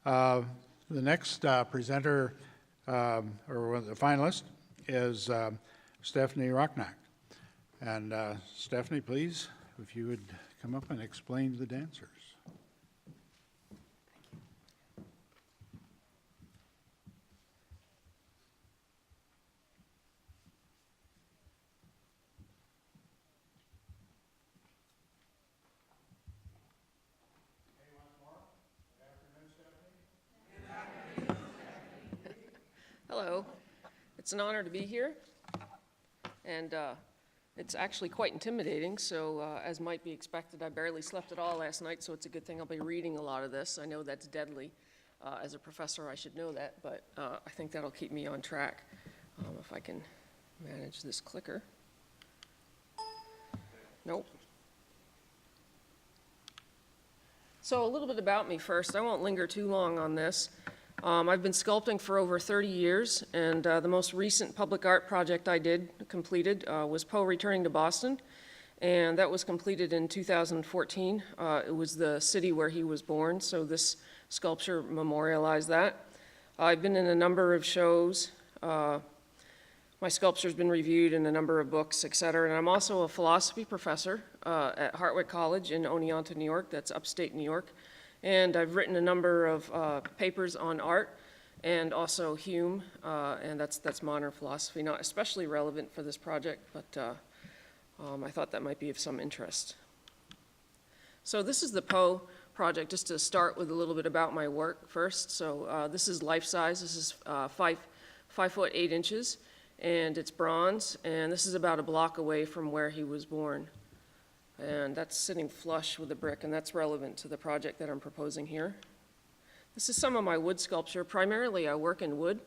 The next presenter, or one of the finalists, is Stefanie Rocknak. And Stefanie, please, if you would come up and explain the dancers. Hello. It's an honor to be here, and it's actually quite intimidating, so as might be expected, I barely slept at all last night, so it's a good thing I'll be reading a lot of this. I know that's deadly. As a professor, I should know that, but I think that'll keep me on track if I can manage this clicker. Nope. So a little bit about me first. I won't linger too long on this. I've been sculpting for over 30 years, and the most recent public art project I completed was Poe Returning to Boston, and that was completed in 2014. It was the city where he was born, so this sculpture memorialized that. I've been in a number of shows. My sculpture's been reviewed in a number of books, et cetera, and I'm also a philosophy professor at Hartwick College in Oneonta, New York. That's upstate New York. And I've written a number of papers on art and also Hume, and that's modern philosophy, not especially relevant for this project, but I thought that might be of some interest. So this is the Poe project, just to start with a little bit about my work first. So this is life size. This is 5 foot 8 inches, and it's bronze, and this is about a block away from where he was born. And that's sitting flush with the brick, and that's relevant to the project that I'm proposing here. This is some of my wood sculpture. Primarily, I work in wood.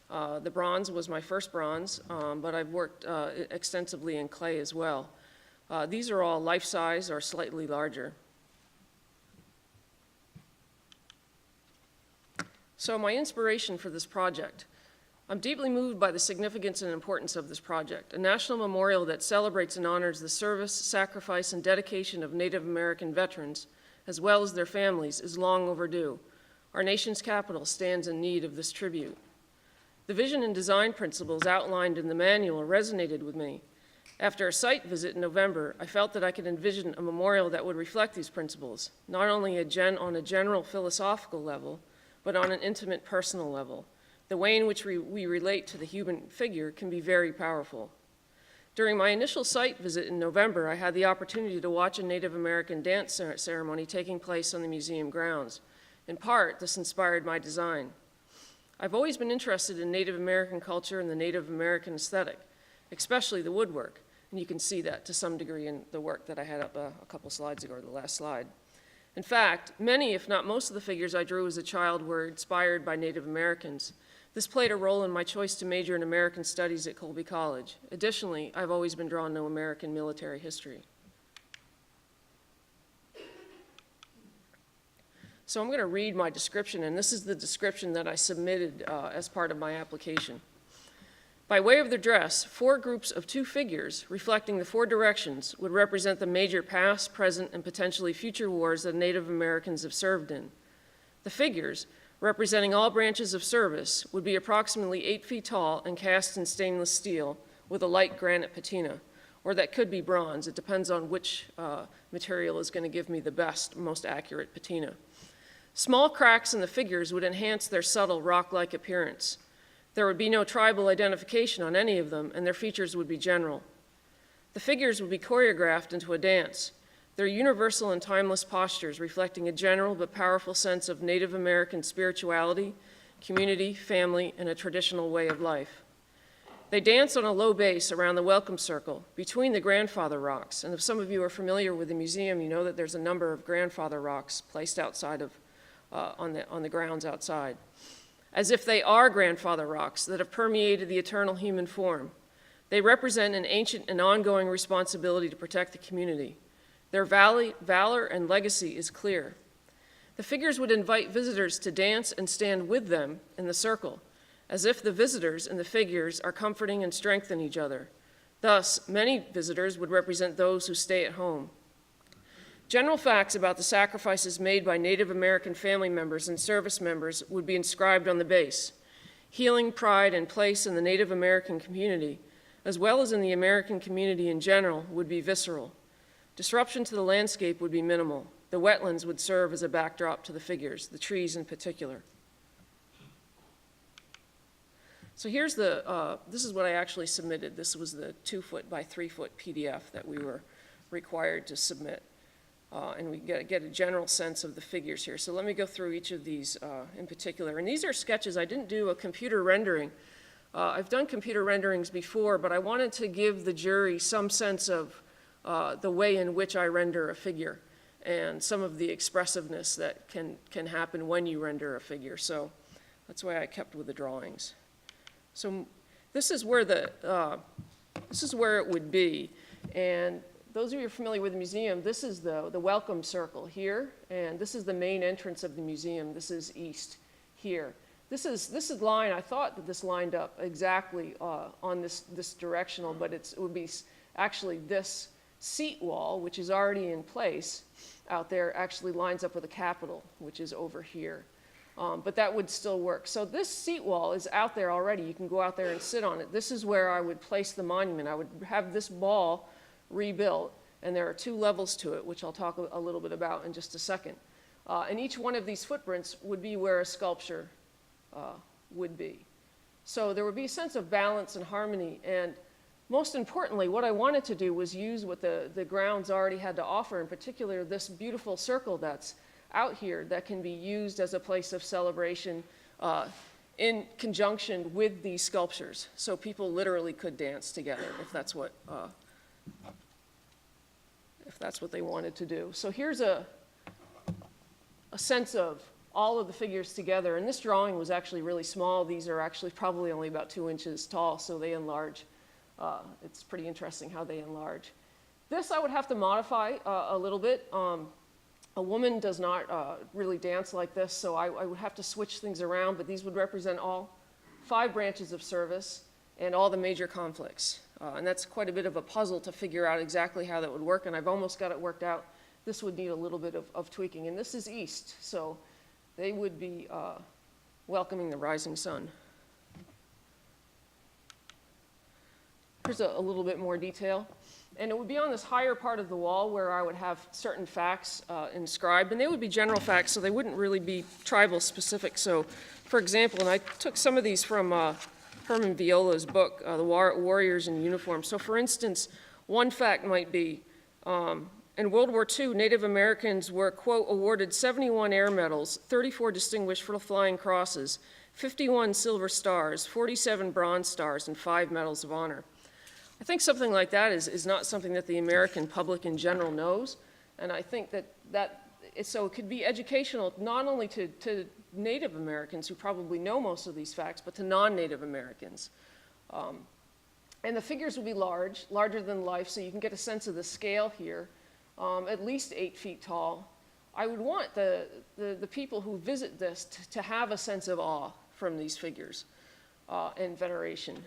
The bronze was my first bronze, but I've worked extensively in clay as well. These are all life-size or slightly larger. So my inspiration for this project. I'm deeply moved by the significance and importance of this project, a national memorial that celebrates and honors the service, sacrifice, and dedication of Native American veterans, as well as their families, is long overdue. Our nation's capital stands in need of this tribute. The vision and design principles outlined in the manual resonated with me. After a site visit in November, I felt that I could envision a memorial that would reflect these principles, not only on a general philosophical level, but on an intimate personal level. The way in which we relate to the human figure can be very powerful. During my initial site visit in November, I had the opportunity to watch a Native American dance ceremony taking place on the museum grounds. In part, this inspired my design. I've always been interested in Native American culture and the Native American aesthetic, especially the woodwork, and you can see that to some degree in the work that I had up a couple slides ago, or the last slide. In fact, many, if not most of the figures I drew as a child were inspired by Native Americans. This played a role in my choice to major in American Studies at Colby College. Additionally, I've always been drawn to American military history. So I'm going to read my description, and this is the description that I submitted as part of my application. By way of their dress, 4 groups of 2 figures, reflecting the 4 directions, would represent the major past, present, and potentially future wars that Native Americans have served in. The figures, representing all branches of service, would be approximately 8 feet tall and cast in stainless steel with a light granite patina, or that could be bronze. It depends on which material is going to give me the best, most accurate patina. Small cracks in the figures would enhance their subtle rock-like appearance. There would be no tribal identification on any of them, and their features would be general. The figures would be choreographed into a dance. Their universal and timeless postures reflecting a general but powerful sense of Native American spirituality, community, family, and a traditional way of life. They dance on a low base around the welcome circle between the grandfather rocks. And if some of you are familiar with the museum, you know that there's a number of grandfather rocks placed outside of, on the grounds outside. As if they are grandfather rocks that have permeated the eternal human form. They represent an ancient and ongoing responsibility to protect the community. Their valor and legacy is clear. The figures would invite visitors to dance and stand with them in the circle, as if the visitors and the figures are comforting and strengthen each other. Thus, many visitors would represent those who stay at home. General facts about the sacrifices made by Native American family members and service members would be inscribed on the base. Healing, pride, and place in the Native American community, as well as in the American community in general, would be visceral. Disruption to the landscape would be minimal. The wetlands would serve as a backdrop to the figures, the trees in particular. So here's this is what I actually submitted. This was the 2-foot by 3-foot PDF that we were required to submit. And we get a general sense of the figures here. So let me go through each of these in particular. And these are sketches. I didn't do a computer rendering. I've done computer renderings before, but I wanted to give the jury some sense of the way in which I render a figure and some of the expressiveness that can happen when you render a figure. So that's why I kept with the drawings. So this is where it would be. And those of you who are familiar with the museum, this is the welcome circle here, and this is the main entrance of the museum. This is east here. This is line, I thought that this lined up exactly on this directional, but it would be actually this seat wall, which is already in place out there, actually lines up with the Capitol, which is over here. But that would still work. So this seat wall is out there already. You can go out there and sit on it. This is where I would place the monument. I would have this ball rebuilt, and there are 2 levels to it, which I'll talk a little bit about in just a second. And each one of these footprints would be where a sculpture would be. So there would be a sense of balance and harmony, and most importantly, what I wanted to do was use what the grounds already had to offer, in particular this beautiful circle that's out here that can be used as a place of celebration in conjunction with these sculptures. So people literally could dance together if that's what they wanted to do. So here's a sense of all of the figures together. And this drawing was actually really small. These are actually probably only about 2 inches tall, so they enlarge. It's pretty interesting how they enlarge. This I would have to modify a little bit. A woman does not really dance like this, so I would have to switch things around, but these would represent all 5 branches of service and all the major conflicts. And that's quite a bit of a puzzle to figure out exactly how that would work, and I've almost got it worked out. This would need a little bit of tweaking, and this is east, so they would be welcoming the rising sun. Here's a little bit more detail. And it would be on this higher part of the wall where I would have certain facts inscribed, and they would be general facts, so they wouldn't really be tribal specific. So, for example, and I took some of these from Herman Viola's book, The Warriors in Uniform. So, for instance, one fact might be, in World War II, Native Americans were, quote, awarded 71 air medals, 34 distinguished flying crosses, 51 silver stars, 47 bronze stars, and 5 medals of honor. I think something like that is not something that the American public in general knows, and I think so it could be educational not only to Native Americans who probably know most of these facts, but to non-Native Americans. And the figures will be larger than life, so you can get a sense of the scale here, at least 8 feet tall. I would want the people who visit this to have a sense of awe from these figures and veneration.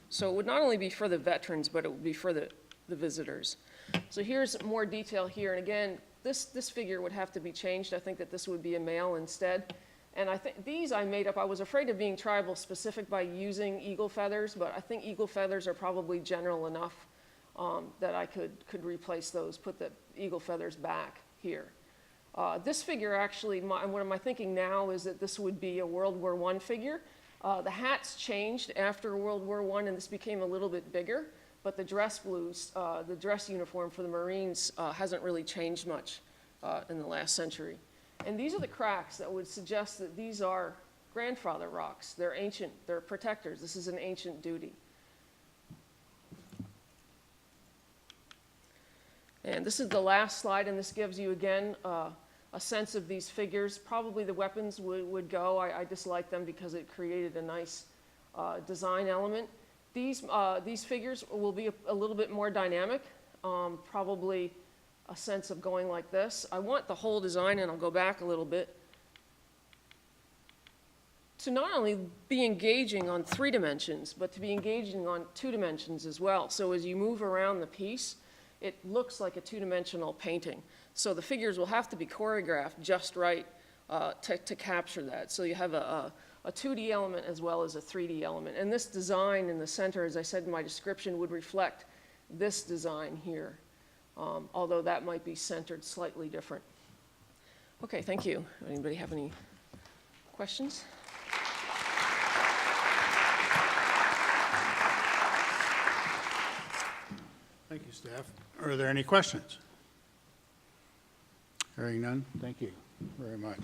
So it would not only be for the veterans, but it would be for the visitors. So here's more detail here. And again, this figure would have to be changed. I think that this would be a male instead. And I think these I made up. I was afraid of being tribal specific by using eagle feathers, but I think eagle feathers are probably general enough that I could replace those, put the eagle feathers back here. This figure actually, what am I thinking now is that this would be a World War I figure. The hats changed after World War I, and this became a little bit bigger, but the dress blues, the dress uniform for the Marines hasn't really changed much in the last century. And these are the cracks that would suggest that these are grandfather rocks. They're ancient, they're protectors. This is an ancient duty. And this is the last slide, and this gives you, again, a sense of these figures. Probably the weapons would go. I dislike them because it created a nice design element. These figures will be a little bit more dynamic, probably a sense of going like this. I want the whole design, and I'll go back a little bit, to not only be engaging on 3 dimensions, but to be engaging on 2 dimensions as well. So as you move around the piece, it looks like a two-dimensional painting. So the figures will have to be choreographed just right to capture that. So you have a 2D element as well as a 3D element. And this design in the center, as I said in my description, would reflect this design here, although that might be centered slightly different. Okay, thank you. Anybody have any questions? Thank you, Steph. Are there any questions? Hearing none, thank you very much.